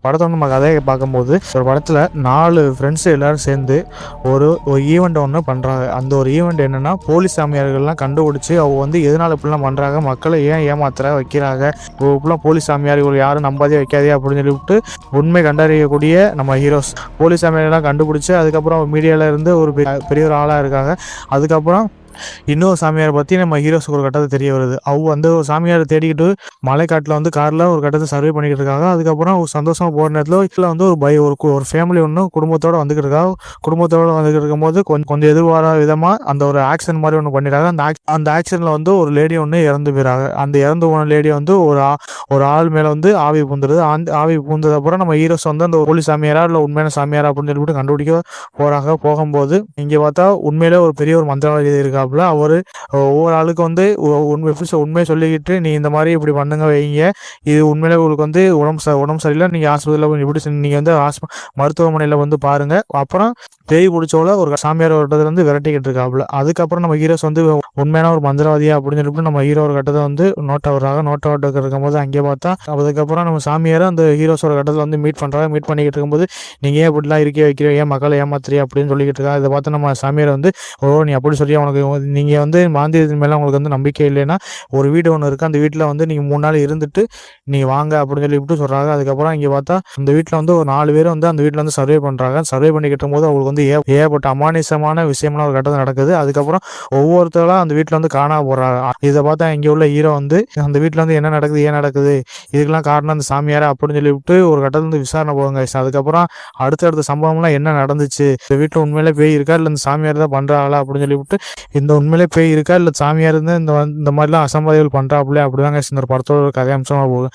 படத்தை வந்து நம்ம கதையை பார்க்கும்போது ஒரு படத்தில் 4 ஃப்ரெண்ட்ஸ் எல்லாரும் சேர்ந்து ஒரு ஈவெண்ட் ஒன்று பண்ணுறாங்க. அந்த ஒரு ஈவெண்ட் என்னென்னா, போலீஸ் சாமியார்கள்லாம் கண்டுபிடிச்சி அவங்க வந்து எதனால் இப்படிலாம் பண்ணுறாங்க, மக்களை ஏன் ஏமாத்துற வைக்கிறாங்க, இப்படிலாம் போலீஸ் சாமியார்கள் யாரும் நம்பாதே வைக்காதே அப்படின்னு சொல்லிவிட்டு உண்மை கண்டறியக்கூடிய நம்ம ஹீரோஸ் போலீஸ் சாமியாரெல்லாம் கண்டுபிடிச்சி அதுக்கப்புறம் மீடியாவில் இருந்து ஒரு பெரிய ஒரு ஆளாக இருக்காங்க. அதுக்கப்புறம் இன்னொரு சாமியாரை பற்றி நம்ம ஹீரோஸுக்கு ஒரு கட்டத்தை தெரிய வருது. அவங்க அந்த ஒரு சாமியாரை தேடிக்கிட்டு மலைக்காட்டில் வந்து காரில் ஒரு கட்டத்தை சர்வே பண்ணிக்கிட்டு இருக்காங்க. அதுக்கப்புறம் ஒரு சந்தோஷமாக போகிற நேரத்தில் இதில் வந்து ஒரு ஃபேமிலி ஒன்று குடும்பத்தோடு வந்துக்கிட்டு இருக்காங்க. குடும்பத்தோடு வந்துக்கிட்டு இருக்கும்போது கொஞ்சம் எதிர்பாராத விதமாக அந்த ஒரு ஆக்சிடென்ட் மாதிரி ஒன்று பண்ணிடுறாங்க. அந்த ஆக்சிடென்ட்டில் வந்து ஒரு லேடி ஒன்று இறந்து போயிறாங்க. அந்த இறந்து போன லேடி வந்து ஒரு ஆள் மேலே வந்து ஆவி பூந்துடுது. அந்த ஆவி பூந்ததுக்கப்புறம் நம்ம ஹீரோஸ் வந்து அந்த போலீஸ் சாமியாரா இல்லை உண்மையான சாமியாரா அப்படின்னு சொல்லிட்டு கண்டுபிடிக்க போகிறாங்க. போகும்போது இங்கே பார்த்தா உண்மையிலே ஒரு பெரிய ஒரு மந்திரவாதி இருக்கா. அவரு ஒவ்வொரு ஆளுக்கு வந்து உண்மையை சொல்லிக்கிட்டு, நீ இந்த மாதிரி இப்படி பண்ணுங்க வைங்க, இது உண்மையிலே உங்களுக்கு வந்து உடம்பு சரியில்லை, நீங்க ஹாஸ்பிட்டலில் இப்படி நீங்க வந்து மருத்துவமனையில் வந்து பாருங்க. அப்புறம் பேய் பிடிச்சோல ஒரு சாமியார் ஒரு கட்டத்தை வந்து விரட்டிக்கிட்டு இருக்காப்புல. அதுக்கப்புறம் நம்ம ஹீரோஸ் வந்து உண்மையான ஒரு மந்திரவாதியா அப்படின்னு சொல்லிட்டு நம்ம ஹீரோ ஒரு கட்டத்தை வந்து நோட்டை விட்டு இருக்கும்போது அங்கே பார்த்தா அதுக்கப்புறம் நம்ம சாமியாரை அந்த ஹீரோஸ் ஒரு கட்டத்தில் வந்து மீட் பண்ணிக்கிட்டு இருக்கும்போது, நீங்க ஏன் இப்படிலாம் வைக்கிறீங்க, ஏன் மக்களை ஏமாத்துறியா அப்படின்னு சொல்லிக்கிட்டு இருக்கா. இதை பார்த்து நம்ம சாமியாரை வந்து, நீ அப்படி சொல்லி அவனுக்கு நீங்கள் வந்து மாந்திரத்தின் மேலே உங்களுக்கு வந்து நம்பிக்கை இல்லைன்னா ஒரு வீடு ஒன்று இருக்குது, அந்த வீட்டில் வந்து நீங்கள் 3 நாள் இருந்துட்டு நீங்கள் வாங்க அப்படின்னு சொல்லிவிட்டு சொல்கிறாங்க. அதுக்கப்புறம் இங்கே பார்த்தா அந்த வீட்டில் வந்து ஒரு 4 பேர் வந்து அந்த வீட்டில் வந்து சர்வே பண்ணுறாங்க. சர்வே பண்ணிக்கிட்டும் போது அவங்களுக்கு வந்து ஏகப்பட்ட அமானுஷமான விஷயம்லாம் ஒரு கட்டத்தில் நடக்குது. அதுக்கப்புறம் ஒவ்வொருத்தரும் அந்த வீட்டில் வந்து காணாம போடுறாங்க. இதை பார்த்தா இங்கே உள்ள ஹீரோ வந்து அந்த வீட்டில் வந்து என்ன நடக்குது, ஏன் நடக்குது, இதுக்கெல்லாம் காரணம் அந்த சாமியார் அப்படின்னு சொல்லிவிட்டு ஒரு கட்டத்தில் வந்து விசாரணை போவாங்க. அதுக்கப்புறம் அடுத்தடுத்த சம்பவம்லாம் என்ன நடந்துச்சு, இந்த வீட்டில் உண்மையிலே பேய் இருக்கா இல்லை இந்த சாமியார் தான் பண்ணுறாங்களா அப்படின்னு சொல்லிவிட்டு, இந்த உண்மையிலே பேய் இருக்கா இல்லை சாமியார் இருந்து இந்த மாதிரிலாம் அசம்பாதிகள் பண்ணுறாப்புல அப்படிதாங்க இந்த ஒரு படத்தோட கதை அம்சமாக போகுது.